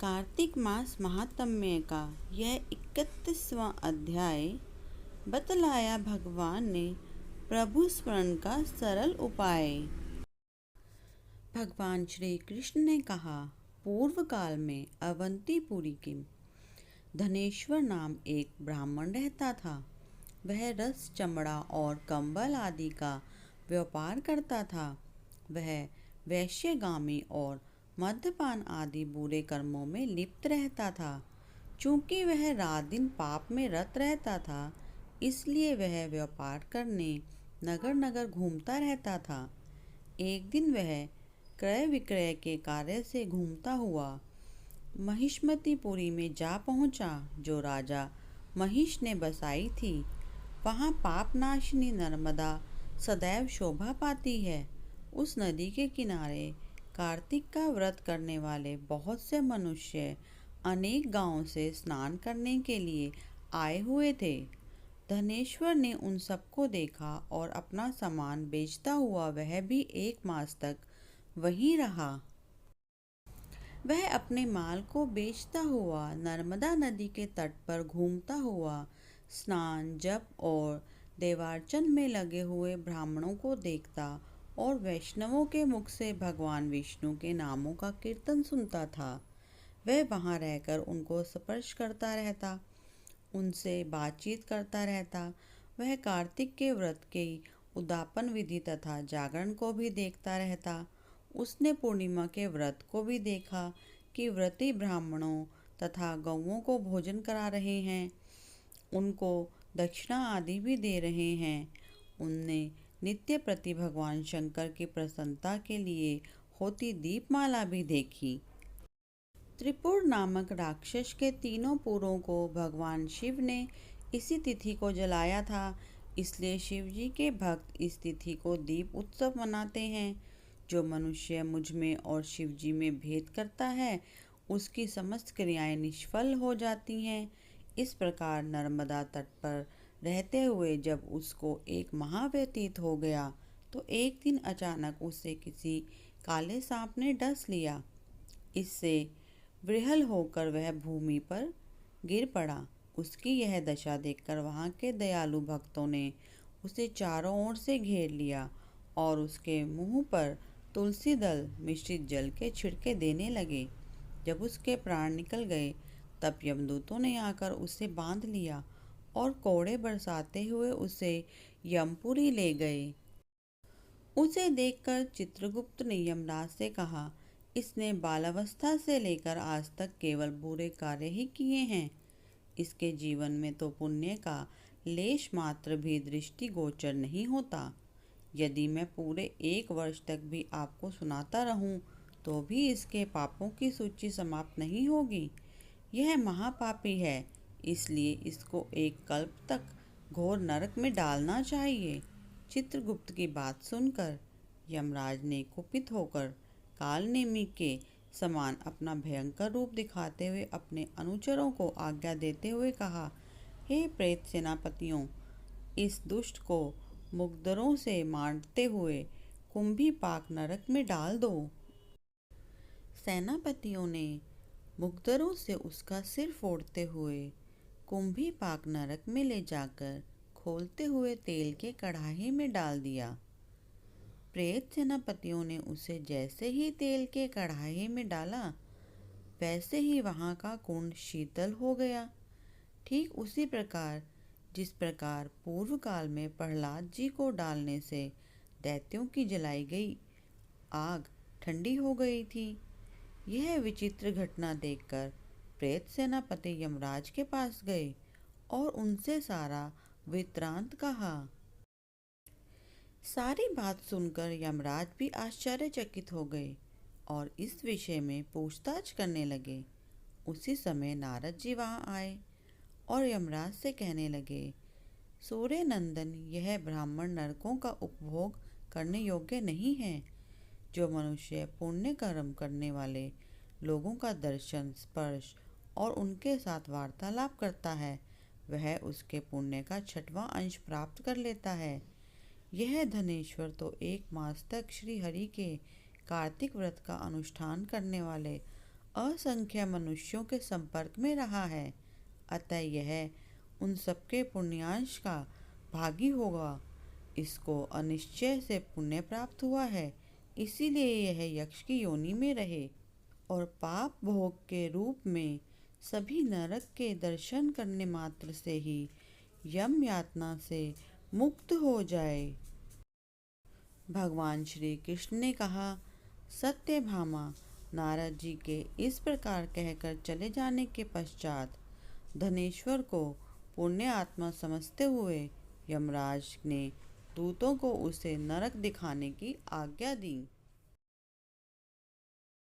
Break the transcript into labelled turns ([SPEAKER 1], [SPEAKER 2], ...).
[SPEAKER 1] कार्तिक मास महात्म्य का यह 31वां अध्याय बतलाया भगवान ने प्रभु स्मरण का सरल उपाय। भगवान श्री कृष्ण ने कहा, पूर्व काल में अवंतीपुरी के धनेश्वर नाम एक ब्राह्मण रहता था। वह रस, चमड़ा और कंबल आदि का व्यापार करता था। वह वैश्यगामी और मद्यपान आदि बुरे कर्मों में लिप्त रहता था। चूंकि वह रात दिन पाप में रत रहता था, इसलिए वह व्यापार करने नगर नगर घूमता रहता था। एक दिन वह क्रय विक्रय के कार्य से घूमता हुआ महिष्मतीपुरी में जा पहुंचा, जो राजा महिष ने बसाई थी। वहां पापनाशिनी नर्मदा सदैव शोभा पाती है। उस नदी के किनारे कार्तिक का व्रत करने वाले बहुत से मनुष्य अनेक गांवों से स्नान करने के लिए आए हुए थे। धनेश्वर ने उन सबको देखा और अपना सामान बेचता हुआ वह भी 1 मास तक वहीं रहा। वह अपने माल को बेचता हुआ नर्मदा नदी के तट पर घूमता हुआ स्नान, जप और देवार्चन में लगे हुए ब्राह्मणों को देखता और वैष्णवों के मुख से भगवान विष्णु के नामों का कीर्तन सुनता था। वह वहां रहकर उनको स्पर्श करता रहता, उनसे बातचीत करता रहता। वह कार्तिक के व्रत के उद्यापन विधि तथा जागरण को भी देखता रहता। उसने पूर्णिमा के व्रत को भी देखा कि व्रती ब्राह्मणों तथा गौओं को भोजन करा रहे हैं, उनको दक्षिणा आदि भी दे रहे हैं। उनने नित्य प्रति भगवान शंकर की प्रसन्नता के लिए होती दीपमाला भी देखी। त्रिपुर नामक राक्षस के 3 पुरों को भगवान शिव ने इसी तिथि को जलाया था, इसलिए शिव जी के भक्त इस तिथि को दीप उत्सव मनाते हैं। जो मनुष्य मुझ में और शिव जी में भेद करता है, उसकी समस्त क्रियाएं निष्फल हो जाती हैं। इस प्रकार नर्मदा तट पर रहते हुए जब उसको एक माह व्यतीत हो गया, तो एक दिन अचानक उसे किसी काले सांप ने डस लिया। इससे विह्वल होकर वह भूमि पर गिर पड़ा। उसकी यह दशा देखकर वहां के दयालु भक्तों ने उसे चारों ओर से घेर लिया और उसके मुंह पर तुलसी दल मिश्रित जल के छिड़के देने लगे। जब उसके प्राण निकल गए, तब यमदूतों ने आकर उसे बांध लिया और कोड़े बरसाते हुए उसे यमपुरी ले गए। उसे देखकर चित्रगुप्त ने यमराज से कहा, इसने बालावस्था से लेकर आज तक केवल बुरे कार्य ही किए हैं। इसके जीवन में तो पुण्य का लेश मात्र भी दृष्टिगोचर नहीं होता। यदि मैं पूरे 1 वर्ष तक भी आपको सुनाता रहूं, तो भी इसके पापों की सूची समाप्त नहीं होगी। यह महापापी है, इसलिए इसको 1 कल्प तक घोर नरक में डालना चाहिए। चित्रगुप्त की बात सुनकर यमराज ने कुपित होकर कालनेमी के समान अपना भयंकर रूप दिखाते हुए अपने अनुचरों को आज्ञा देते हुए कहा, हे प्रेत सेनापतियों, इस दुष्ट को मुग्धरों से मारते हुए कुंभीपाक नरक में डाल दो। सेनापतियों ने मुग्धरों से उसका सिर फोड़ते हुए कुंभीपाक नरक में ले जाकर खोलते हुए तेल के कढ़ाई में डाल दिया। प्रेत सेनापतियों ने उसे जैसे ही तेल के कढ़ाई में डाला, वैसे ही वहां का कुंड शीतल हो गया। ठीक उसी प्रकार जिस प्रकार पूर्व काल में प्रहलाद जी को डालने से दैत्यों की जलाई गई आग ठंडी हो गई थी। यह विचित्र घटना देखकर प्रेत सेनापति यमराज के पास गए और उनसे सारा वृत्तांत कहा। सारी बात सुनकर यमराज भी आश्चर्यचकित हो गए और इस विषय में पूछताछ करने लगे। उसी समय नारद जी वहां आए और यमराज से कहने लगे, सूर्य नंदन, यह ब्राह्मण नरकों का उपभोग करने योग्य नहीं है। जो मनुष्य पुण्य कर्म करने वाले लोगों का दर्शन, स्पर्श और उनके साथ वार्तालाप करता है, वह उसके पुण्य का 6वां अंश प्राप्त कर लेता है। यह धनेश्वर तो 1 मास तक श्री हरि के कार्तिक व्रत का अनुष्ठान करने वाले असंख्य मनुष्यों के संपर्क में रहा है, अतः यह उन सबके पुण्यांश का भागी होगा। इसको अनिश्चय से पुण्य प्राप्त हुआ है, इसीलिए यह यक्ष की योनि में रहे और पाप भोग के रूप में सभी नरक के दर्शन करने मात्र से ही यम यातना से मुक्त हो जाए। भगवान श्री कृष्ण ने कहा, सत्यभामा, नारद जी के इस प्रकार कहकर चले जाने के पश्चात धनेश्वर को पुण्य आत्मा समझते हुए यमराज ने दूतों को उसे नरक दिखाने की आज्ञा दी।